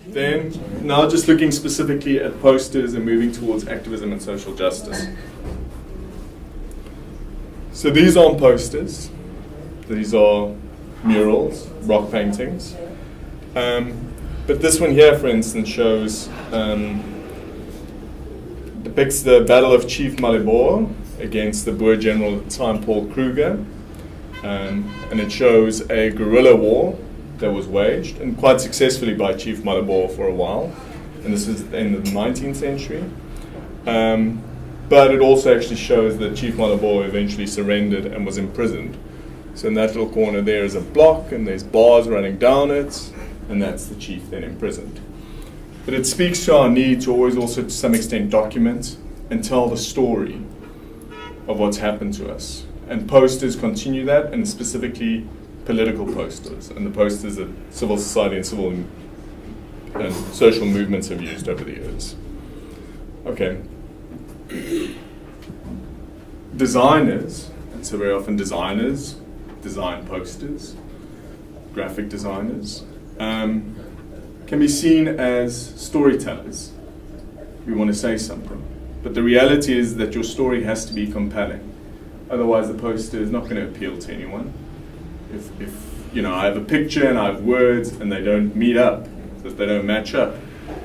Then, now just looking specifically at posters and moving towards activism and social justice. So these aren't posters. These are murals, rock paintings. But this one here, for instance, shows, depicts the Battle of Chief Malibor against the Boer general at the time, Paul Kruger. And it shows a guerrilla war that was waged, and quite successfully by Chief Malibor for a while. And this is at the end of the 19th century. But it also actually shows that Chief Malibor eventually surrendered and was imprisoned. So in that little corner there is a block, and there's bars running down it, and that's the chief then imprisoned. But it speaks to our need to always also to some extent document and tell the story of what's happened to us. And posters continue that, and specifically political posters, and the posters that civil society and civil and social movements have used over the years. Okay. Designers, and so very often designers design posters, graphic designers, can be seen as storytellers who want to say something. But the reality is that your story has to be compelling. Otherwise the poster is not going to appeal to anyone. If you know, I have a picture and I have words and they don't meet up, if they don't match up,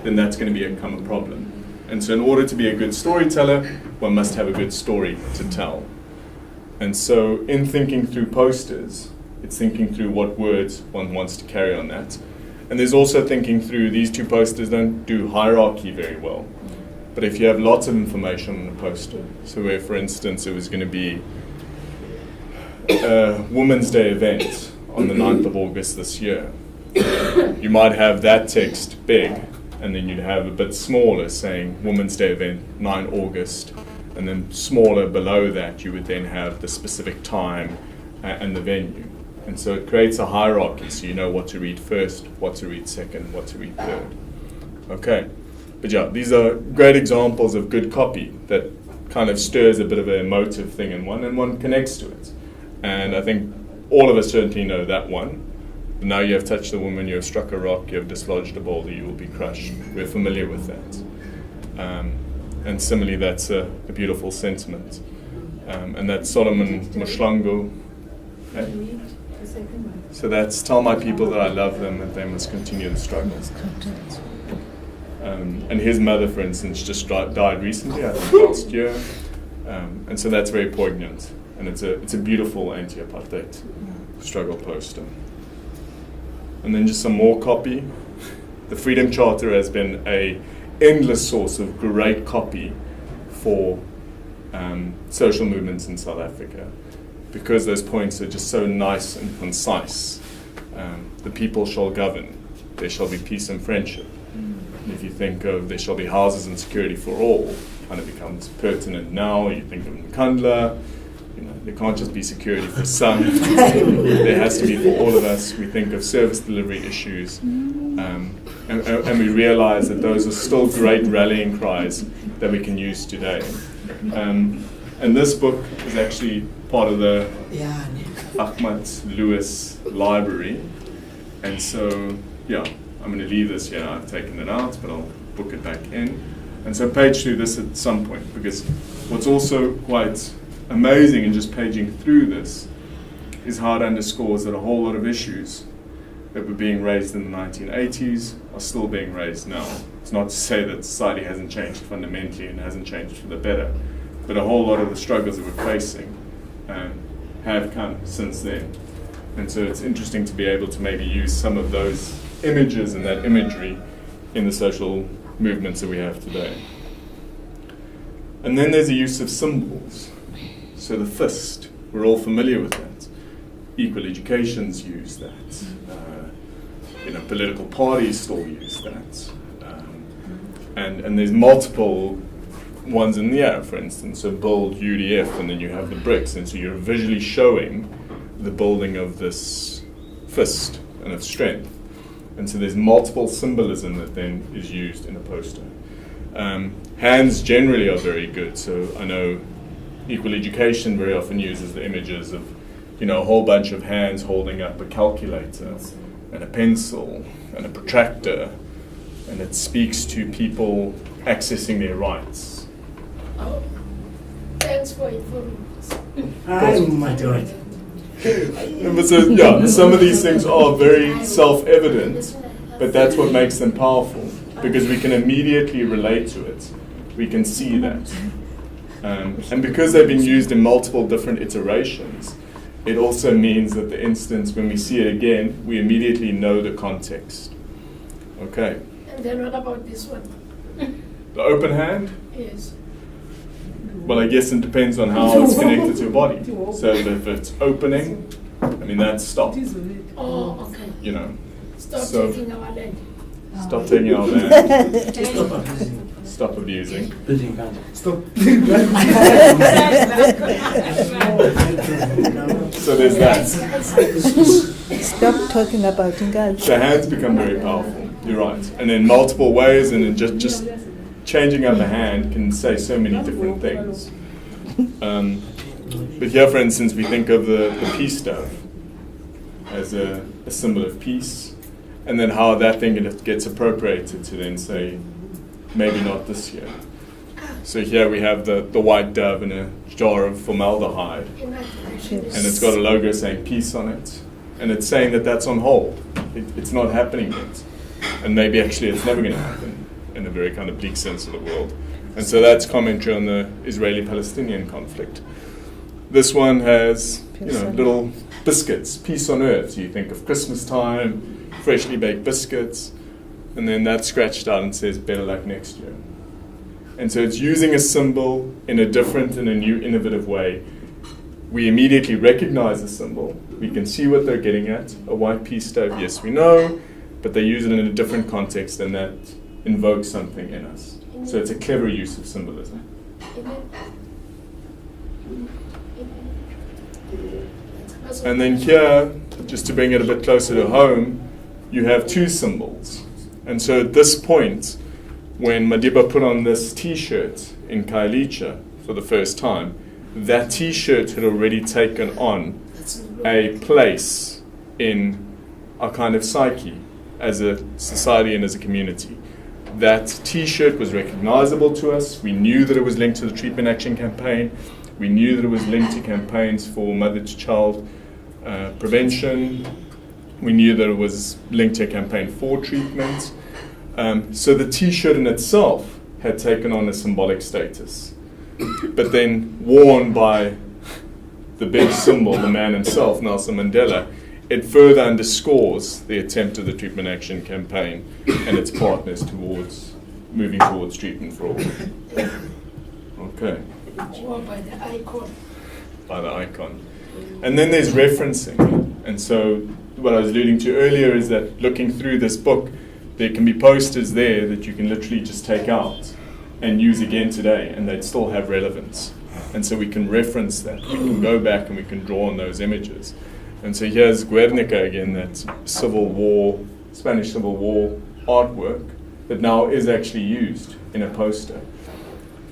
then that's going to become a problem. And so in order to be a good storyteller, one must have a good story to tell. And so in thinking through posters, it's thinking through what words one wants to carry on that. And there's also thinking through, these two posters don't do hierarchy very well. But if you have lots of information on a poster, so where for instance it was going to be a Women's Day event on the 9th of August this year, you might have that text big, and then you'd have a bit smaller saying Women's Day event, 9 August, and then smaller below that you would then have the specific time and the venue. And so it creates a hierarchy, so you know what to read first, what to read second, what to read third. Okay, but yeah, these are great examples of good copy that kind of stirs a bit of an emotive thing in one, and one connects to it. And I think all of us certainly know that one. Now you have touched a woman, you have struck a rock, you have dislodged a boulder, you will be crushed. We're familiar with that. And similarly, that's a beautiful sentiment. And that's Solomon Mushlangu. Okay? So that's, tell my people that I love them, that they must continue the struggle. And his mother, for instance, just died recently, I think last year. And so that's very poignant. And it's a beautiful anti-apartheid struggle poster. And then just some more copy. The Freedom Charter has been an endless source of great copy for social movements in South Africa, because those points are just so nice and concise. The people shall govern. There shall be peace and friendship. And if you think of there shall be houses and security for all, kind of becomes pertinent now. You think of Nkandla. You know, there can't just be security for some. There has to be for all of us. We think of service delivery issues, and we realize that those are still great rallying cries that we can use today. And this book is actually part of the Ahmad Lewis Library. And so, yeah, I'm going to leave this here. I've taken it out, but I'll book it back in. And so page through this at some point, because what's also quite amazing in just paging through this is how it underscores that a whole lot of issues that were being raised in the 1980s are still being raised now. It's not to say that society hasn't changed fundamentally and hasn't changed for the better, but a whole lot of the struggles that we're facing have come since then. And so it's interesting to be able to maybe use some of those images and that imagery in the social movements that we have today. And then there's the use of symbols. So the fist, we're all familiar with that. Equal educations use that. Political parties still use that. And there's multiple ones in the air, for instance. So build UDF, and then you have the bricks, and so you're visually showing the building of this fist and its strength. And so there's multiple symbolism that then is used in a poster. Hands generally are very good. So I know Equal Education very often uses the images of, a whole bunch of hands holding up a calculator and a pencil and a protractor, and it speaks to people accessing their rights. Oh, thanks for informing us. My God. So, yeah, some of these things are very self-evident, but that's what makes them powerful, because we can immediately relate to it. We can see that. And because they've been used in multiple different iterations, it also means that the instance, when we see it again, we immediately know the context. Okay. And then what about this one? The open hand? Yes. Well, I guess it depends on how it's connected to your body. So if it's opening, I mean, that's stop. Oh, okay. You know. Stop So- taking our land. Stop taking our land. Stop abusing. Stop abusing. Building country. Stop. So there's that. Stop talking about Ngal. So hands become very powerful. You're right. And in multiple ways, and in just changing up a hand can say so many different things. But here, for instance, we think of the peace dove as a symbol of peace, and then how that thing gets appropriated to then say, maybe not this year. So here we have the white dove in a jar of formaldehyde, and it's got a logo saying peace on it, and it's saying that that's on hold. It's not happening yet, and maybe actually it's never going to happen in a very kind of bleak sense of the world. And so that's commentary on the Israeli-Palestinian conflict. This one has, little biscuits, peace on earth. You think of Christmas time, freshly baked biscuits, and then that's scratched out and says better luck next year. And so it's using a symbol in a different and a new innovative way. We immediately recognize the symbol. We can see what they're getting at. A white peace stove, yes, we know, but they use it in a different context, and that invokes something in us. So it's a clever use of symbolism. And then here, just to bring it a bit closer to home, you have two symbols. And so at this point, when Madiba put on this T-shirt in Kailicha for the first time, that T-shirt had already taken on a place in our kind of psyche as a society and as a community. That T-shirt was recognizable to us. We knew that it was linked to the treatment action campaign. We knew that it was linked to campaigns for mother-to-child prevention. We knew that it was linked to a campaign for treatment. So the T-shirt in itself had taken on a symbolic status. But then worn by the big symbol, the man himself, Nelson Mandela, it further underscores the attempt of the treatment action campaign and its partners towards moving towards treatment for all. Okay. Or by the icon. By the icon. And then there's referencing. And so what I was alluding to earlier is that looking through this book, there can be posters there that you can literally just take out and use again today, and they'd still have relevance. And so we can reference that. We can go back and we can draw on those images. And so here's Guernica again, that Spanish Civil War artwork that now is actually used in a poster.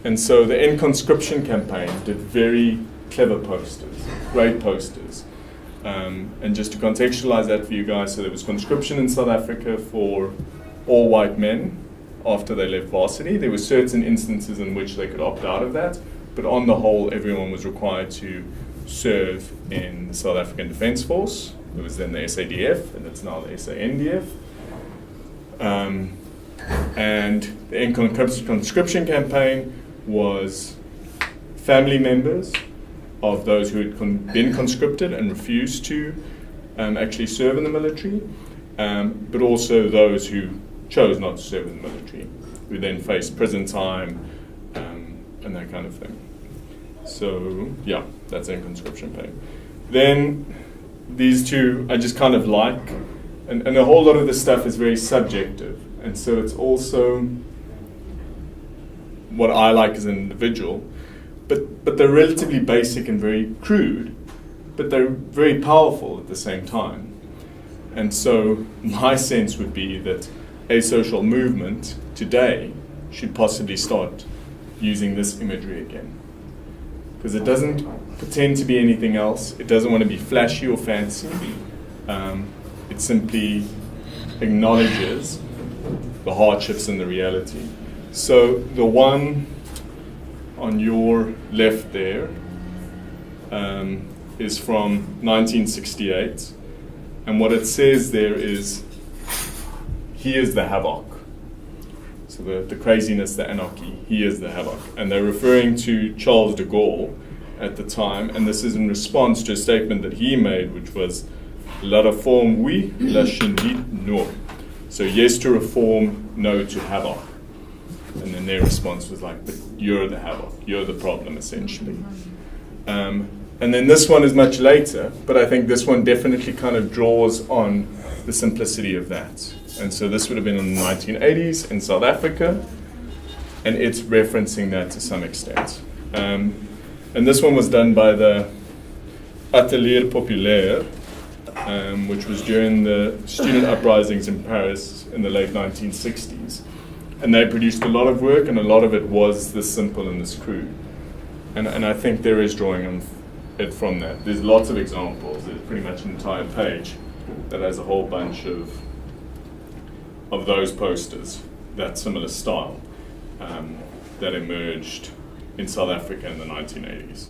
And so the End Conscription campaign did very clever posters, great posters. And just to contextualize that for you guys, so there was conscription in South Africa for all white men after they left varsity. There were certain instances in which they could opt out of that, but on the whole, everyone was required to serve in the South African Defence Force. It was then the SADF, and it's now the SANDF. And the End Conscription campaign was family members of those who had been conscripted and refused to actually serve in the military, but also those who chose not to serve in the military, who then faced prison time and that kind of thing. So, yeah, that's End Conscription campaign. Then these two I just kind of like, and a whole lot of this stuff is very subjective, and so it's also what I like as an individual, but they're relatively basic and very crude, but they're very powerful at the same time. And so my sense would be that a social movement today should possibly start using this imagery again. Because it doesn't pretend to be anything else. It doesn't want to be flashy or fancy. It simply acknowledges the hardships and the reality. So the one on your left there is from 1968, and what it says there is, he is the havoc. So the craziness, the anarchy, he is the havoc. And they're referring to Charles de Gaulle at the time, and this is in response to a statement that he made, which was, la réforme oui, la chindite no. So yes to reform, no to havoc. And then their response was like, but you're the havoc, you're the problem, essentially. And then this one is much later, but I think this one definitely kind of draws on the simplicity of that. And so this would have been in the 1980s in South Africa, and it's referencing that to some extent. And this one was done by the Atelier Populaire, which was during the student uprisings in Paris in the late 1960s. And they produced a lot of work, and a lot of it was this simple and this crude. And I think there is drawing on it from that. There's lots of examples. There's pretty much an entire page that has a whole bunch of those posters, that similar style, that emerged in South Africa in the 1980s.